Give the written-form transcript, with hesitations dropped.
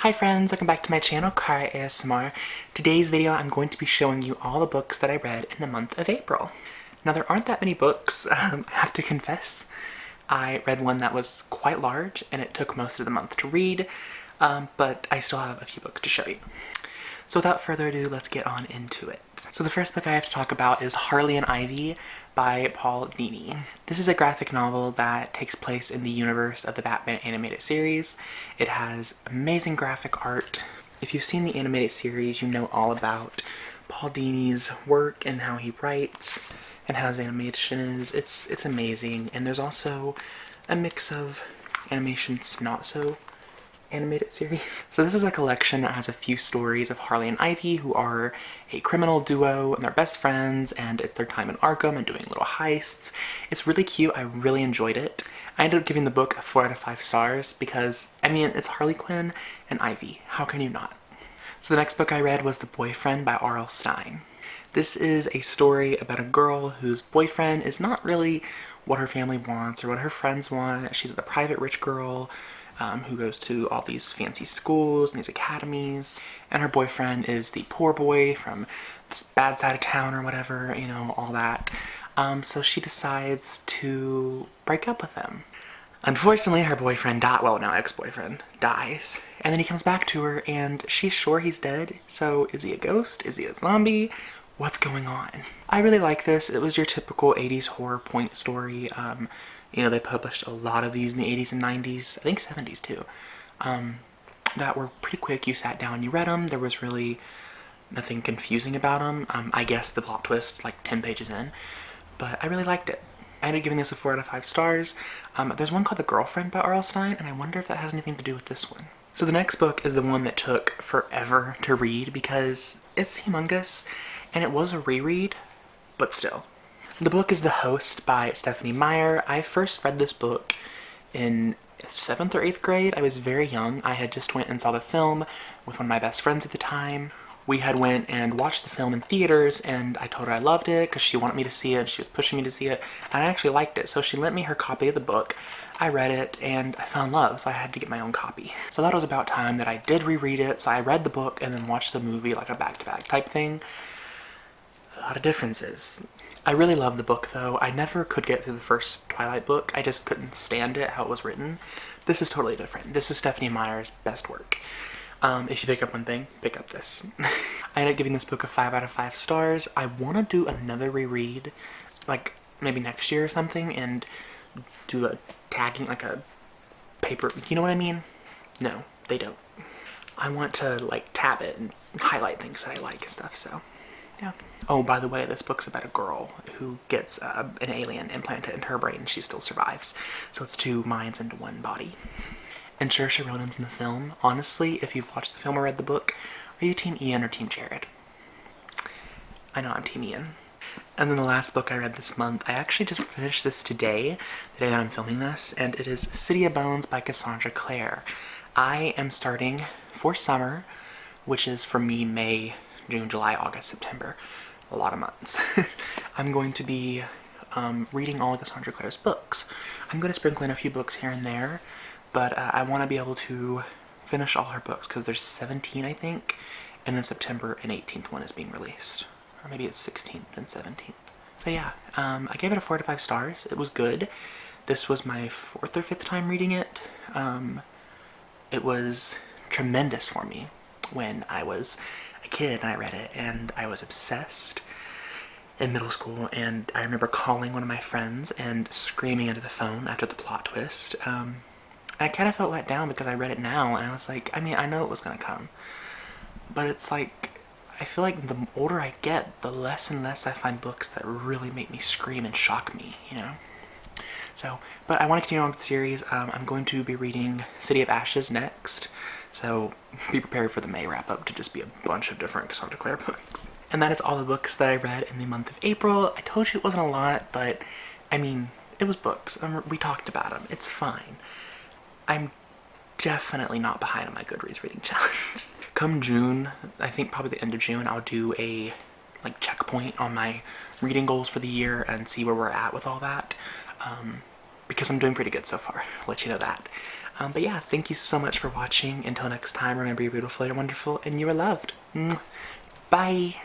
Hi friends, welcome back to my channel, Kai ASMR. Today's video I'm going to be showing you all the books that I read in the month of April. Now there aren't that many books, I have to confess. I read one that was quite large and it took most of the month to read, but I still have a few books to show you. So without further ado, let's get on into it. So the first book I have to talk about is Harley and Ivy by Paul Dini. This is a graphic novel that takes place in the universe of the Batman animated series. It has amazing graphic art. If you've seen the animated series, you know all about Paul Dini's work and how he writes and how his animation is. It's amazing, and there's also a mix of animations not so animated series. So this is a collection that has a few stories of Harley and Ivy, who are a criminal duo and they're best friends, and it's their time in Arkham and doing little heists. It's really cute. I really enjoyed it. I ended up giving the book 4 out of 5 stars because, I mean, it's Harley Quinn and Ivy. How can you not? So the next book I read was The Boyfriend by R.L. Stine. This is a story about a girl whose boyfriend is not really what her family wants or what her friends want. She's a private rich girl who goes to all these fancy schools and these academies, and her boyfriend is the poor boy from this bad side of town or whatever, you know, all that. So she decides to break up with him. Unfortunately, her boyfriend now ex-boyfriend, dies, and then he comes back to her and she's sure he's dead. So is he a ghost? Is he a zombie? What's going on? I really like this. It was your typical 80s horror point story. You know, they published a lot of these in the 80s and 90s, I think 70s too, that were pretty quick. You sat down, you read them. There was really nothing confusing about them. I guess the plot twist like 10 pages in, but I really liked it. I ended up giving this a 4 out of 5 stars. There's one called The Girlfriend by R.L. Stine, and I wonder if that has anything to do with this one. So the next book is the one that took forever to read because it's humongous, and it was a reread, but still. The book is The Host by Stephanie Meyer. I first read this book in 7th or 8th grade. I was very young. I had just went and saw the film with one of my best friends at the time. We had went and watched the film in theaters, and I told her I loved it because she wanted me to see it and she was pushing me to see it, and I actually liked it. So she lent me her copy of the book. I read it and I fell in love, so I had to get my own copy. So that was about time that I did reread it. So I read the book and then watched the movie, like a back-to-back type thing. A lot of differences. I really love the book though. I never could get through the first Twilight book. I just couldn't stand it, how it was written. This is totally different. This is Stephanie Meyer's best work. If you pick up one thing, pick up this. I ended up giving this book a 5 out of 5 stars. I want to do another reread, like maybe next year or something, and do a tagging, like a paper, you know what I mean? No, they don't. I want to like tab it and highlight things that I like and stuff, so yeah. Oh, by the way, this book's about a girl who gets an alien implanted in her brain and she still survives. So it's 2 minds into 1 body. And Saoirse Ronan's in the film. Honestly, if you've watched the film or read the book, are you Team Ian or Team Jared? I know I'm Team Ian. And then the last book I read this month, I actually just finished this today, the day that I'm filming this, and it is City of Bones by Cassandra Clare. I am starting for summer, which is for me May, June, July, August, September. A lot of months. I'm going to be reading all of Cassandra Clare's books. I'm going to sprinkle in a few books here and there, but I want to be able to finish all her books because there's 17, I think, and then September an 18th one is being released. Or maybe it's 16th and 17th. So yeah, I gave it a 4 out of 5 stars. It was good. This was my 4th or 5th time reading it. It was tremendous for me when I was a kid and I read it, and I was obsessed in middle school, and I remember calling one of my friends and screaming into the phone after the plot twist. I kind of felt let down because I read it now and I was like, I mean, I know it was gonna come, but it's like, I feel like the older I get, the less and less I find books that really make me scream and shock me, you know? So, but I want to continue on with the series. I'm going to be reading City of Ashes next, so be prepared for the May wrap-up to just be a bunch of different Cassandra Clare books. And that is all the books that I read in the month of April. I told you it wasn't a lot, but I mean, it was books. We talked about them. It's fine. I'm definitely not behind on my Goodreads reading challenge. Come June, I think probably the end of June, I'll do a like checkpoint on my reading goals for the year and see where we're at with all that. Because I'm doing pretty good so far. I'll let you know that. But yeah, thank you so much for watching. Until next time, remember you're beautiful, you're wonderful, and you are loved. Bye!